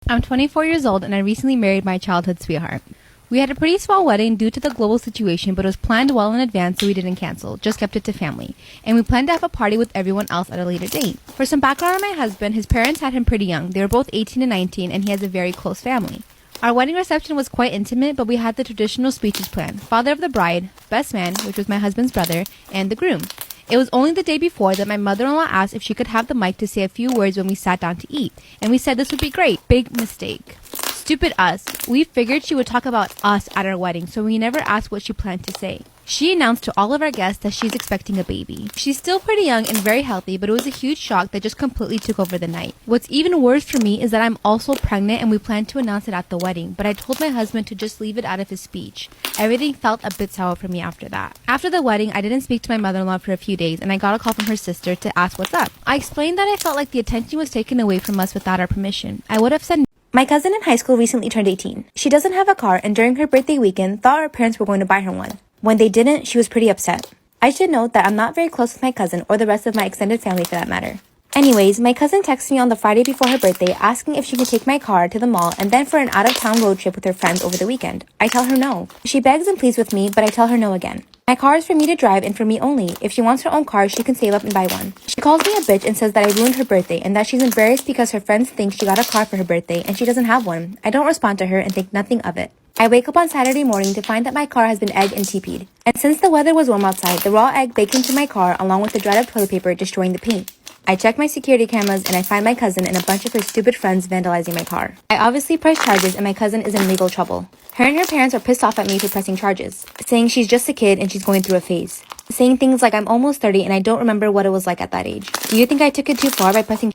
I'm 24 years old and I recently married my childhood sweetheart. We had a pretty small wedding due to the global situation, but it was planned well in advance so we didn't cancel, just kept it to family. And we planned to have a party with everyone else at a later date. For some background on my husband, his parents had him pretty young. They were both 18 and 19 and he has a very close family. Our wedding reception was quite intimate, but we had the traditional speeches planned. Father of the bride, best man, which was my husband's brother, and the groom. It was only the day before that my mother-in-law asked if she could have the mic to say a few words when we sat down to eat. And we said this would be great. Big mistake. Stupid us. We figured she would talk about us at our wedding, so we never asked what she planned to say. She announced to all of our guests that she's expecting a baby. She's still pretty young and very healthy, but it was a huge shock that just completely took over the night. What's even worse for me is that I'm also pregnant and we planned to announce it at the wedding, but I told my husband to just leave it out of his speech. Everything felt a bit sour for me after that. After the wedding, I didn't speak to my mother-in-law for a few days and I got a call from her sister to ask what's up. I explained that I felt like the attention was taken away from us without our permission. I would have said My cousin in high school recently turned 18. She doesn't have a car and during her birthday weekend thought our parents were going to buy her one. When they didn't, she was pretty upset. I should note that I'm not very close with my cousin or the rest of my extended family for that matter. Anyways, my cousin texted me on the Friday before her birthday asking if she could take my car to the mall and then for an out-of-town road trip with her friends over the weekend. I tell her no. She begs and pleads with me, but I tell her no again. My car is for me to drive and for me only. If she wants her own car, she can save up and buy one. She calls me a bitch and says that I ruined her birthday and that she's embarrassed because her friends think she got a car for her birthday and she doesn't have one. I don't respond to her and think nothing of it. I wake up on Saturday morning to find that my car has been egged and TP'd. And since the weather was warm outside, the raw egg baked into my car along with the dried up toilet paper destroying the paint. I check my security cameras and I find my cousin and a bunch of her stupid friends vandalizing my car. I obviously press charges and my cousin is in legal trouble. Her and her parents are pissed off at me for pressing charges, saying she's just a kid and she's going through a phase. Saying things like I'm almost 30 and I don't remember what it was like at that age. Do you think I took it too far by pressing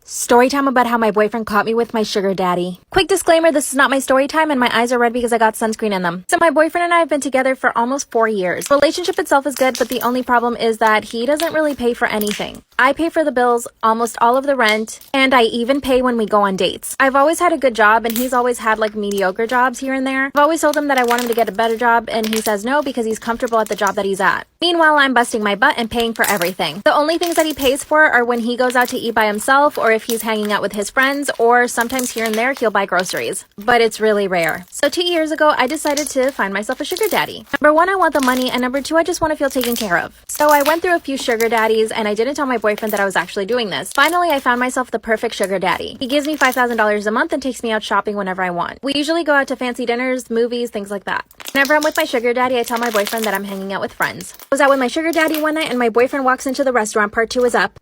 Story time about how my boyfriend caught me with my sugar daddy. Quick disclaimer, this is not my story time and my eyes are red because I got sunscreen in them. So my boyfriend and I have been together for almost 4 years. The relationship itself is good, but the only problem is that he doesn't really pay for anything. I pay for the bills, almost all of the rent, and I even pay when we go on dates. I've always had a good job and he's always had like mediocre jobs here and there. I've always told him that I want him to get a better job and he says no because he's comfortable at the job that he's at. Meanwhile, I'm busting my butt and paying for everything. The only things that he pays for are when he goes out to eat by himself or if he's hanging out with his friends, or sometimes here and there he'll buy groceries. But it's really rare. So 2 years ago, I decided to find myself a sugar daddy. Number one, I want the money, and number two, I just want to feel taken care of. So I went through a few sugar daddies, and I didn't tell my boyfriend that I was actually doing this. Finally, I found myself the perfect sugar daddy. He gives me $5,000 a month and takes me out shopping whenever I want. We usually go out to fancy dinners, movies, things like that. Whenever I'm with my sugar daddy, I tell my boyfriend that I'm hanging out with friends. I was out with my sugar daddy one night, and my boyfriend walks into the restaurant. Part 2 is up.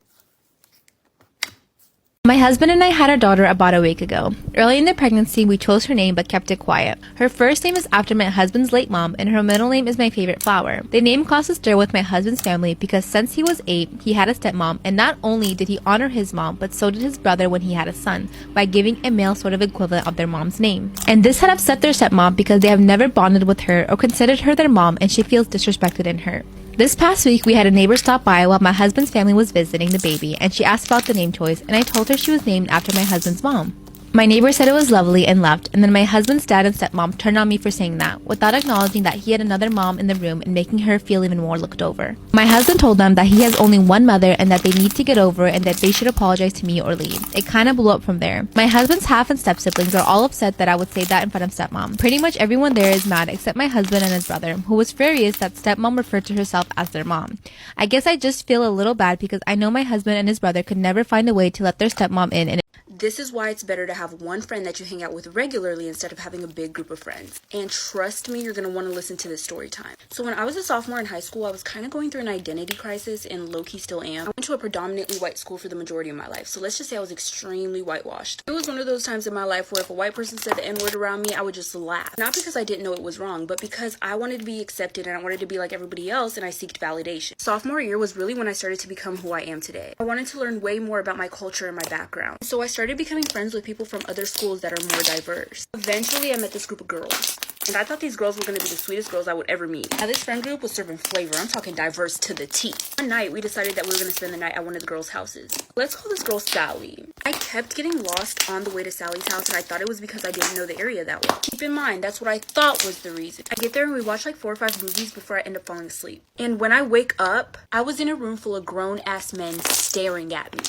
My husband and I had our daughter about a week ago. Early in the pregnancy, we chose her name but kept it quiet. Her first name is after my husband's late mom, and her middle name is my favorite flower. The name caused a stir with my husband's family because since he was 8, he had a stepmom, and not only did he honor his mom, but so did his brother when he had a son, by giving a male sort of equivalent of their mom's name. And this had upset their stepmom because they have never bonded with her or considered her their mom, and she feels disrespected in her. This past week, we had a neighbor stop by while my husband's family was visiting the baby, and she asked about the name choice, and I told her she was named after my husband's mom. My neighbor said it was lovely and left, and then my husband's dad and stepmom turned on me for saying that, without acknowledging that he had another mom in the room and making her feel even more looked over. My husband told them that he has only one mother and that they need to get over it and that they should apologize to me or leave. It kind of blew up from there. My husband's half and step-siblings are all upset that I would say that in front of stepmom. Pretty much everyone there is mad except my husband and his brother, who was furious that stepmom referred to herself as their mom. I guess I just feel a little bad because I know my husband and his brother could never find a way to let their stepmom in, and this is why it's better to have one friend that you hang out with regularly instead of having a big group of friends. And trust me, you're going to want to listen to this story time. So when I was a sophomore in high school, I was kind of going through an identity crisis, and low-key still am. I went to a predominantly white school for the majority of my life, so let's just say I was extremely whitewashed. It was one of those times in my life where if a white person said the N-word around me, I would just laugh. Not because I didn't know it was wrong, but because I wanted to be accepted and I wanted to be like everybody else, and I seeked validation. Sophomore year was really when I started to become who I am today. I wanted to learn way more about my culture and my background. So I started becoming friends with people from other schools that are more diverse. Eventually, I met this group of girls, and I thought these girls were going to be the sweetest girls I would ever meet. Now, this friend group was serving flavor. I'm talking diverse to the T. One night, we decided that we were going to spend the night at one of the girls' houses. Let's call this girl Sally. I kept getting lost on the way to Sally's house, and I thought it was because I didn't know the area that well. Keep in mind, that's what I thought was the reason. I get there and we watch like 4 or 5 movies before I end up falling asleep. And when I wake up, I was in a room full of grown-ass men staring at me.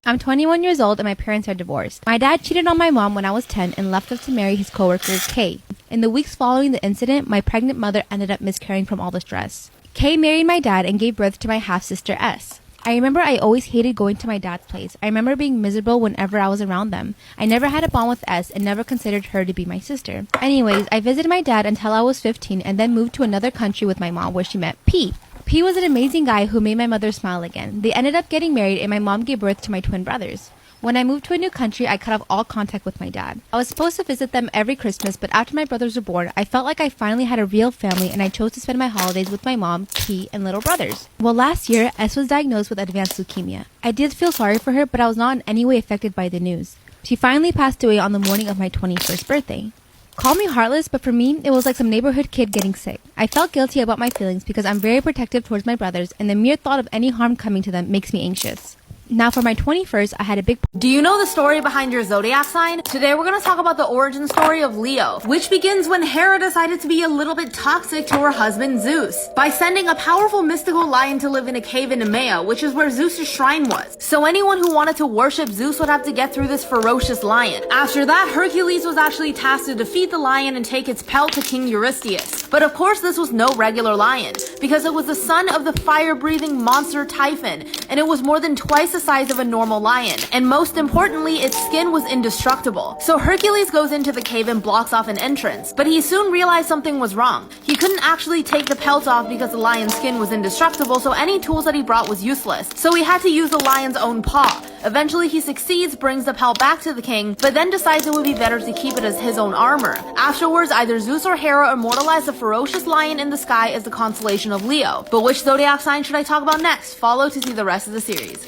I'm 21 years old and my parents are divorced. My dad cheated on my mom when I was 10 and left us to marry his coworker, Kay. In the weeks following the incident, my pregnant mother ended up miscarrying from all the stress. Kay married my dad and gave birth to my half-sister, S. I remember I always hated going to my dad's place. I remember being miserable whenever I was around them. I never had a bond with S and never considered her to be my sister. Anyways, I visited my dad until I was 15 and then moved to another country with my mom where she met P. P was an amazing guy who made my mother smile again. They ended up getting married and my mom gave birth to my twin brothers. When I moved to a new country, I cut off all contact with my dad. I was supposed to visit them every Christmas, but after my brothers were born, I felt like I finally had a real family and I chose to spend my holidays with my mom, P, and little brothers. Well, last year, S was diagnosed with advanced leukemia. I did feel sorry for her, but I was not in any way affected by the news. She finally passed away on the morning of my 21st birthday. Call me heartless, but for me, it was like some neighborhood kid getting sick. I felt guilty about my feelings because I'm very protective towards my brothers, and the mere thought of any harm coming to them makes me anxious. Now for my 21st, I had a big... Do you know the story behind your zodiac sign? Today we're going to talk about the origin story of Leo, which begins when Hera decided to be a little bit toxic to her husband Zeus by sending a powerful mystical lion to live in a cave in Nemea, which is where Zeus's shrine was. So anyone who wanted to worship Zeus would have to get through this ferocious lion. After that, Hercules was actually tasked to defeat the lion and take its pelt to King Eurystheus. But of course this was no regular lion, because it was the son of the fire-breathing monster Typhon, and it was more than twice the size of a normal lion, and most importantly, its skin was indestructible. So Hercules goes into the cave and blocks off an entrance, but he soon realized something was wrong. He couldn't actually take the pelt off because the lion's skin was indestructible, so any tools that he brought was useless. So he had to use the lion's own paw. Eventually he succeeds, brings the pelt back to the king, but then decides it would be better to keep it as his own armor. Afterwards, either Zeus or Hera immortalized the ferocious lion in the sky as the constellation of Leo. But which zodiac sign should I talk about next? Follow to see the rest of the series.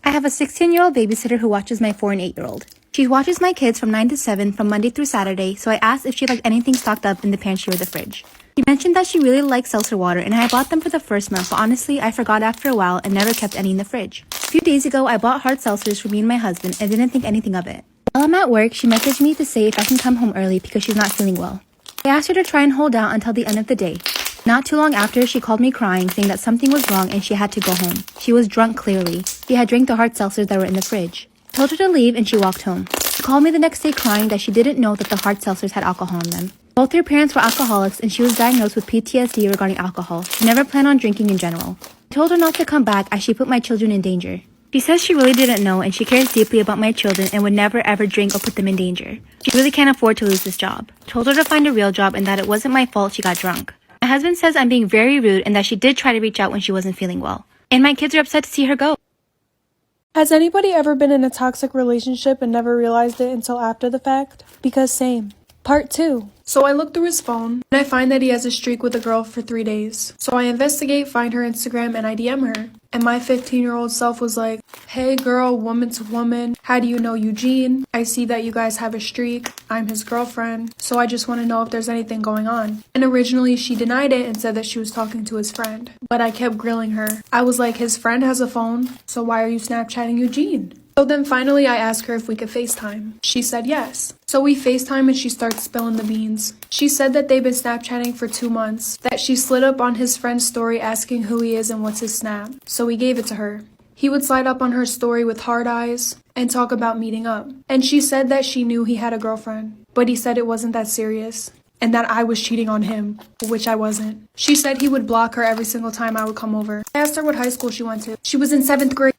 I have a 16-year-old babysitter who watches my 4 and 8-year-old. She watches my kids from 9 to 7 from Monday through Saturday, so I asked if she liked anything stocked up in the pantry or the fridge. She mentioned that she really likes seltzer water, and I bought them for the first month, but honestly, I forgot after a while and never kept any in the fridge. A few days ago, I bought hard seltzers for me and my husband and didn't think anything of it. While I'm at work, she messaged me to say if I can come home early because she's not feeling well. I asked her to try and hold out until the end of the day. Not too long after, she called me crying, saying that something was wrong and she had to go home. She was drunk, clearly. She had drank the hard seltzers that were in the fridge. I told her to leave and she walked home. She called me the next day crying that she didn't know that the hard seltzers had alcohol in them. Both her parents were alcoholics and she was diagnosed with PTSD regarding alcohol. She never planned on drinking in general. I told her not to come back as she put my children in danger. She says she really didn't know and she cares deeply about my children and would never ever drink or put them in danger. She really can't afford to lose this job. I told her to find a real job and that it wasn't my fault she got drunk. My husband says I'm being very rude and that she did try to reach out when she wasn't feeling well. And my kids are upset to see her go. Has anybody ever been in a toxic relationship and never realized it until after the fact? Because same. Part 2. So I look through his phone and I find that he has a streak with a girl for 3 days. So I investigate, find her Instagram, and I DM her. And my 15-year-old self was like, hey girl, woman to woman, how do you know Eugene? I see that you guys have a streak. I'm his girlfriend. So I just want to know if there's anything going on. And originally she denied it and said that she was talking to his friend. But I kept grilling her. I was like, his friend has a phone, so why are you Snapchatting Eugene? So then finally I asked her if we could FaceTime. She said yes. So we FaceTime and she starts spilling the beans. She said that they've been Snapchatting for 2 months, that she slid up on his friend's story asking who he is and what's his Snap. So we gave it to her. He would slide up on her story with hard eyes and talk about meeting up. And she said that she knew he had a girlfriend, but he said it wasn't that serious and that I was cheating on him, which I wasn't. She said he would block her every single time I would come over. I asked her what high school she went to. She was in 7th grade.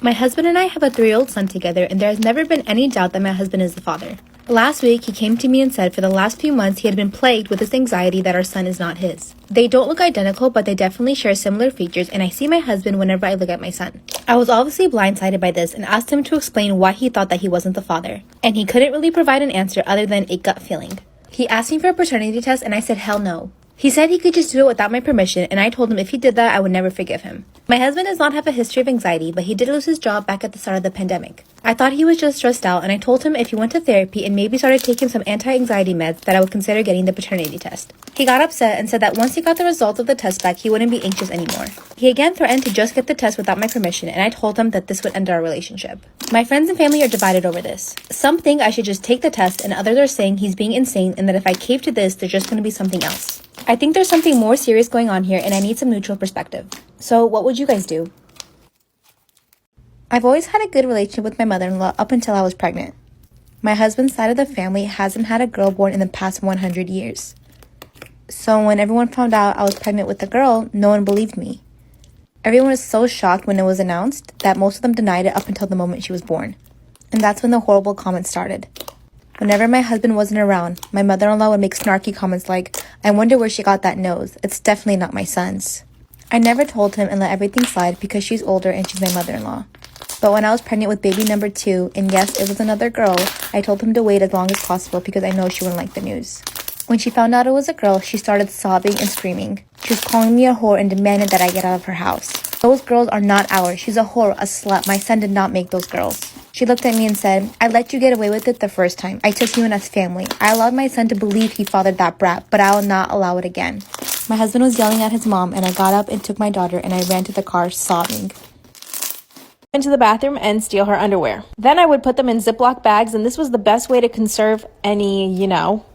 My husband and I have a 3-year-old son together, and there has never been any doubt that my husband is the father. Last week, he came to me and said for the last few months he had been plagued with this anxiety that our son is not his. They don't look identical, but they definitely share similar features, and I see my husband whenever I look at my son. I was obviously blindsided by this and asked him to explain why he thought that he wasn't the father, and he couldn't really provide an answer other than a gut feeling. He asked me for a paternity test, and I said hell no. He said he could just do it without my permission, and I told him if he did that, I would never forgive him. My husband does not have a history of anxiety, but he did lose his job back at the start of the pandemic. I thought he was just stressed out, and I told him if he went to therapy and maybe started taking some anti-anxiety meds, that I would consider getting the paternity test. He got upset and said that once he got the results of the test back, he wouldn't be anxious anymore. He again threatened to just get the test without my permission, and I told him that this would end our relationship. My friends and family are divided over this. Some think I should just take the test, and others are saying he's being insane and that if I cave to this, there's just going to be something else. I think there's something more serious going on here, and I need some neutral perspective. So what would you guys do? I've always had a good relationship with my mother-in-law up until I was pregnant. My husband's side of the family hasn't had a girl born in the past 100 years. So when everyone found out I was pregnant with a girl, no one believed me. Everyone was so shocked when it was announced that most of them denied it up until the moment she was born. And that's when the horrible comments started. Whenever my husband wasn't around, my mother-in-law would make snarky comments like, "I wonder where she got that nose. It's definitely not my son's." I never told him and let everything slide because she's older and she's my mother-in-law. But when I was pregnant with baby number 2, and yes, it was another girl, I told him to wait as long as possible because I know she wouldn't like the news. When she found out it was a girl, she started sobbing and screaming. She was calling me a whore and demanded that I get out of her house. "Those girls are not ours. She's a whore, a slut. My son did not make those girls." She looked at me and said, "I let you get away with it the first time. I took you in as family. I allowed my son to believe he fathered that brat, but I will not allow it again." My husband was yelling at his mom, and I got up and took my daughter and I ran to the car sobbing. Into the bathroom and steal her underwear. Then I would put them in Ziploc bags, and this was the best way to conserve any,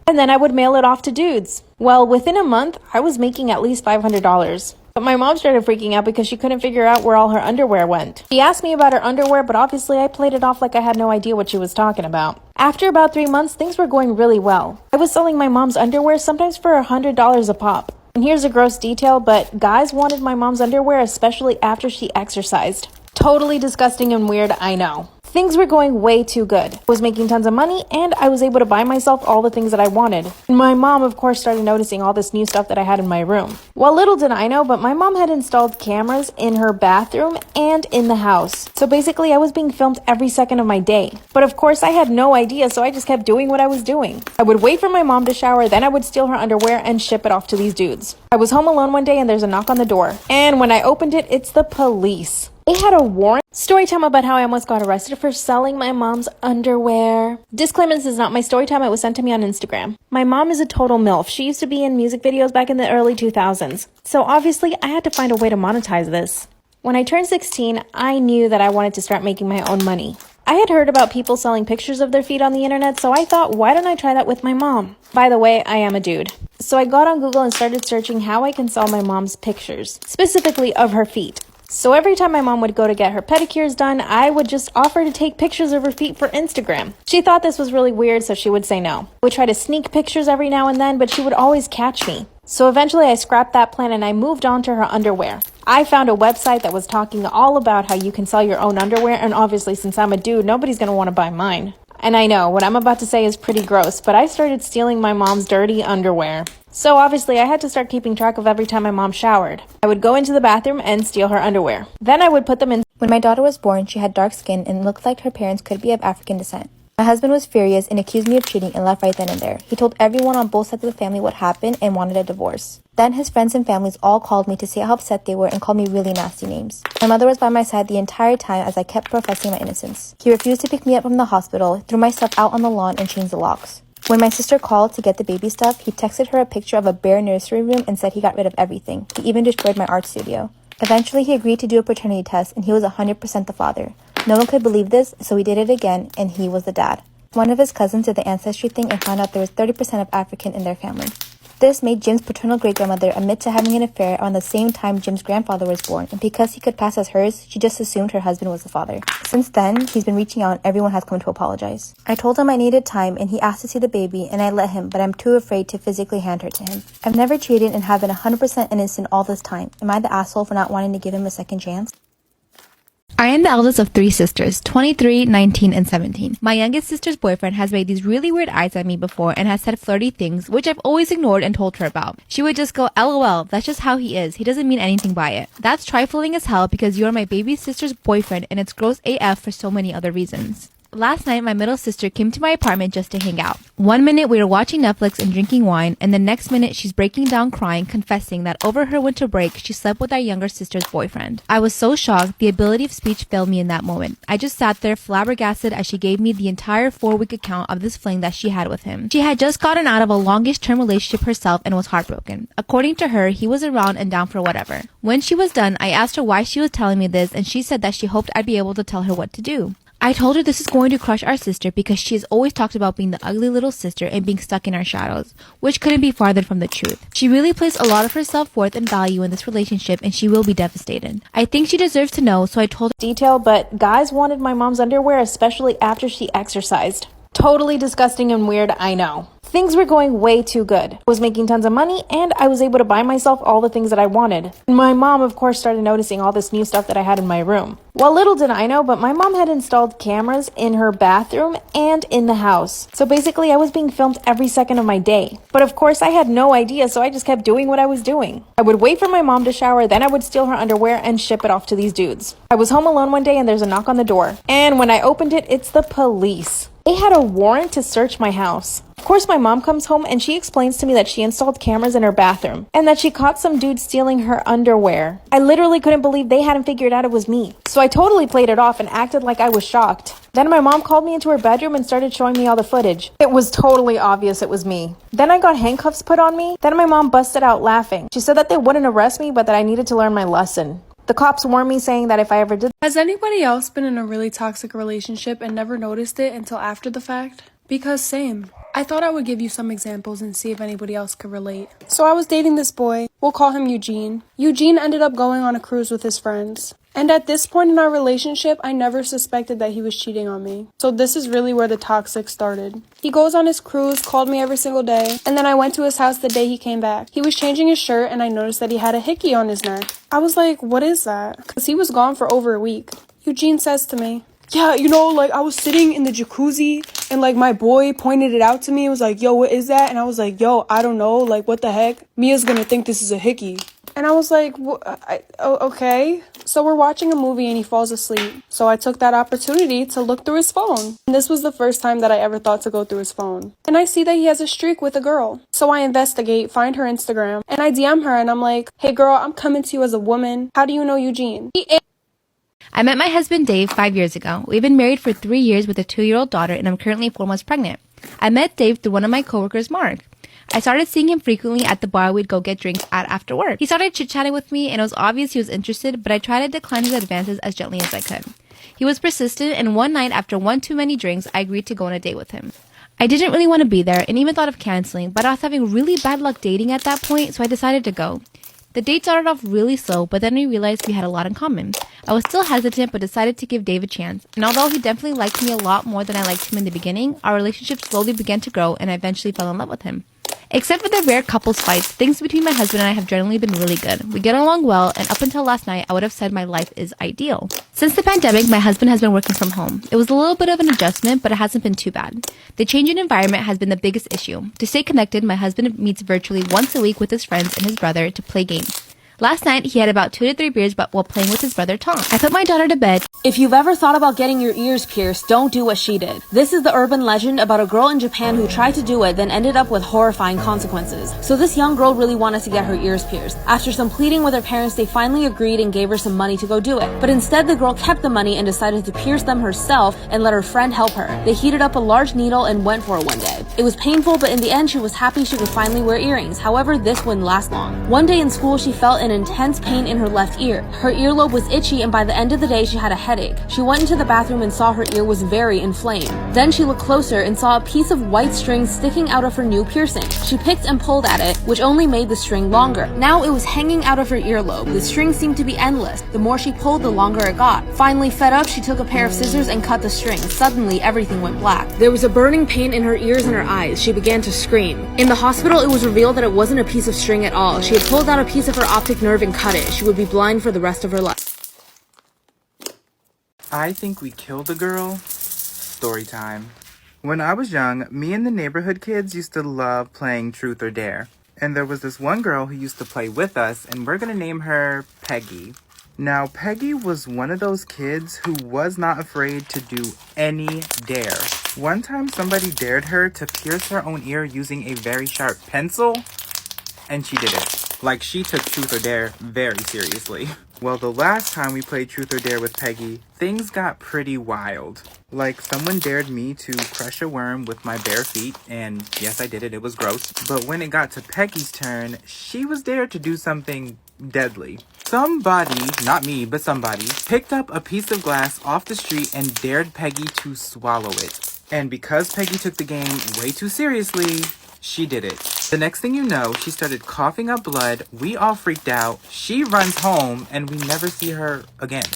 and then I would mail it off to dudes. Well, within a month, I was making at least $500. But my mom started freaking out because she couldn't figure out where all her underwear went. She asked me about her underwear, but obviously I played it off like I had no idea what she was talking about. After about 3 months, things were going really well. I was selling my mom's underwear sometimes for $100 a pop. And here's a gross detail, but guys wanted my mom's underwear, especially after she exercised. Totally disgusting and weird, I know. Things were going way too good. I was making tons of money, and I was able to buy myself all the things that I wanted. My mom, of course, started noticing all this new stuff that I had in my room. Well, little did I know, but my mom had installed cameras in her bathroom and in the house. So basically, I was being filmed every second of my day. But of course, I had no idea, so I just kept doing what I was doing. I would wait for my mom to shower, then I would steal her underwear and ship it off to these dudes. I was home alone one day, and there's a knock on the door. And when I opened it, it's the police. They had a warrant. Story time about how I almost got arrested for selling my mom's underwear. Disclaimer, this is not my story time. It was sent to me on Instagram. My mom is a total MILF. She used to be in music videos back in the early 2000s. So obviously, I had to find a way to monetize this. When I turned 16, I knew that I wanted to start making my own money. I had heard about people selling pictures of their feet on the internet, so I thought, why don't I try that with my mom? By the way, I am a dude. So I got on Google and started searching how I can sell my mom's pictures, specifically of her feet. So every time my mom would go to get her pedicures done, I would just offer to take pictures of her feet for Instagram. She thought this was really weird, so she would say no. I would try to sneak pictures every now and then, but she would always catch me. So eventually I scrapped that plan and I moved on to her underwear. I found a website that was talking all about how you can sell your own underwear, and obviously since I'm a dude, nobody's gonna want to buy mine. And I know, what I'm about to say is pretty gross, but I started stealing my mom's dirty underwear. So obviously I had to start keeping track of every time my mom showered. I would go into the bathroom and steal her underwear. Then I would put them in. When my daughter was born, she had dark skin and looked like her parents could be of African descent. My husband was furious and accused me of cheating and left right then and there. He told everyone on both sides of the family what happened and wanted a divorce. Then his friends and families all called me to say how upset they were and called me really nasty names. My mother was by my side the entire time as I kept professing my innocence. He refused to pick me up from the hospital, threw my stuff out on the lawn, and changed the locks. When my sister called to get the baby stuff, he texted her a picture of a bare nursery room and said he got rid of everything. He even destroyed my art studio. Eventually, he agreed to do a paternity test, and he was 100% the father. No one could believe this, so he did it again, and he was the dad. One of his cousins did the ancestry thing and found out there was 30% of African in their family. This made Jim's paternal great-grandmother admit to having an affair around the same time Jim's grandfather was born, and because he could pass as hers, she just assumed her husband was the father. Since then, he's been reaching out and everyone has come to apologize. I told him I needed time, and he asked to see the baby, and I let him, but I'm too afraid to physically hand her to him. I've never cheated and have been 100% innocent all this time. Am I the asshole for not wanting to give him a second chance? I am the eldest of 3 sisters, 23, 19, and 17. My youngest sister's boyfriend has made these really weird eyes at me before and has said flirty things, which I've always ignored and told her about. She would just go, LOL, that's just how he is. He doesn't mean anything by it. That's trifling as hell because you are my baby sister's boyfriend and it's gross AF for so many other reasons. Last night, my middle sister came to my apartment just to hang out. One minute we were watching Netflix and drinking wine, and the next minute she's breaking down crying, confessing that over her winter break, she slept with our younger sister's boyfriend. I was so shocked, the ability of speech failed me in that moment. I just sat there flabbergasted as she gave me the entire 4-week account of this fling that she had with him. She had just gotten out of a longish-term relationship herself and was heartbroken. According to her, he was around and down for whatever. When she was done, I asked her why she was telling me this, and she said that she hoped I'd be able to tell her what to do. I told her this is going to crush our sister because she has always talked about being the ugly little sister and being stuck in our shadows, which couldn't be farther from the truth. She really placed a lot of her self-worth and value in this relationship and she will be devastated. I think she deserves to know, so I told her Detail, but guys wanted my mom's underwear, especially after she exercised. Totally disgusting and weird, I know. Things were going way too good. I was making tons of money and I was able to buy myself all the things that I wanted. My mom, of course, started noticing all this new stuff that I had in my room. Well, little did I know, but my mom had installed cameras in her bathroom and in the house. So basically, I was being filmed every second of my day. But of course, I had no idea, so I just kept doing what I was doing. I would wait for my mom to shower, then I would steal her underwear and ship it off to these dudes. I was home alone one day and there's a knock on the door. And when I opened it, it's the police. They had a warrant to search my house. Of course, my mom comes home and she explains to me that she installed cameras in her bathroom and that she caught some dude stealing her underwear. I literally couldn't believe they hadn't figured out it was me. So I totally played it off and acted like I was shocked. Then my mom called me into her bedroom and started showing me all the footage. It was totally obvious it was me. Then I got handcuffs put on me. Then my mom busted out laughing. She said that they wouldn't arrest me, but that I needed to learn my lesson. The cops warned me, saying that if I ever did... Has anybody else been in a really toxic relationship and never noticed it until after the fact? Because same. I thought I would give you some examples and see if anybody else could relate. So I was dating this boy. We'll call him Eugene. Eugene ended up going on a cruise with his friends. And at this point in our relationship, I never suspected that he was cheating on me. So this is really where the toxic started. He goes on his cruise, called me every single day, and then I went to his house the day he came back. He was changing his shirt and I noticed that he had a hickey on his neck. I was like, what is that? Because he was gone for over a week. Eugene says to me, yeah, I was sitting in the jacuzzi and my boy pointed it out to me. It was like, yo, what is that? And I was like, yo, I don't know. What the heck? Mia's gonna think this is a hickey. And I was like, okay. So we're watching a movie and he falls asleep. So I took that opportunity to look through his phone. And this was the first time that I ever thought to go through his phone. And I see that he has a streak with a girl. So I investigate, find her Instagram, and I DM her and I'm like, hey girl, I'm coming to you as a woman. How do you know Eugene? I met my husband Dave 5 years ago. We've been married for 3 years with a 2-year-old daughter and I'm currently 4 months pregnant. I met Dave through one of my coworkers, Mark. I started seeing him frequently at the bar we'd go get drinks at after work. He started chit-chatting with me and it was obvious he was interested, but I tried to decline his advances as gently as I could. He was persistent and one night after one too many drinks, I agreed to go on a date with him. I didn't really want to be there and even thought of canceling, but I was having really bad luck dating at that point, so I decided to go. The date started off really slow, but then we realized we had a lot in common. I was still hesitant, but decided to give Dave a chance. And although he definitely liked me a lot more than I liked him in the beginning, our relationship slowly began to grow and I eventually fell in love with him. Except for the rare couples fights, things between my husband and I have generally been really good. We get along well, and up until last night, I would have said my life is ideal. Since the pandemic, my husband has been working from home. It was a little bit of an adjustment, but it hasn't been too bad. The change in environment has been the biggest issue. To stay connected, my husband meets virtually once a week with his friends and his brother to play games. Last night, he had about 2 to 3 beers while playing with his brother Tom. I put my daughter to bed. If you've ever thought about getting your ears pierced, don't do what she did. This is the urban legend about a girl in Japan who tried to do it, then ended up with horrifying consequences. So this young girl really wanted to get her ears pierced. After some pleading with her parents, they finally agreed and gave her some money to go do it. But instead, the girl kept the money and decided to pierce them herself and let her friend help her. They heated up a large needle and went for it one day. It was painful, but in the end, she was happy she could finally wear earrings. However, this wouldn't last long. One day in school, she felt an intense pain in her left ear. Her earlobe was itchy and by the end of the day she had a headache. She went into the bathroom and saw her ear was very inflamed. Then she looked closer and saw a piece of white string sticking out of her new piercing. She picked and pulled at it, which only made the string longer. Now it was hanging out of her earlobe. The string seemed to be endless. The more she pulled, the longer it got. Finally fed up, she took a pair of scissors and cut the string. Suddenly everything went black. There was a burning pain in her ears and her eyes. She began to scream. In the hospital, it was revealed that it wasn't a piece of string at all. She had pulled out a piece of her optic nerve and cut it. She would be blind for the rest of her life. I think we killed a girl. Story time. When I was young, me and the neighborhood kids used to love playing Truth or Dare. And there was this one girl who used to play with us, and we're gonna name her Peggy. Now, Peggy was one of those kids who was not afraid to do any dare. One time, somebody dared her to pierce her own ear using a very sharp pencil, and she did it. Like, she took Truth or Dare very seriously. Well, the last time we played Truth or Dare with Peggy, things got pretty wild. Like, someone dared me to crush a worm with my bare feet, and yes, I did it, it was gross. But when it got to Peggy's turn, she was dared to do something deadly. Somebody, not me, but somebody, picked up a piece of glass off the street and dared Peggy to swallow it. And because Peggy took the game way too seriously, she did it. The next thing you know, she started coughing up blood. We all freaked out. She runs home and we never see her again.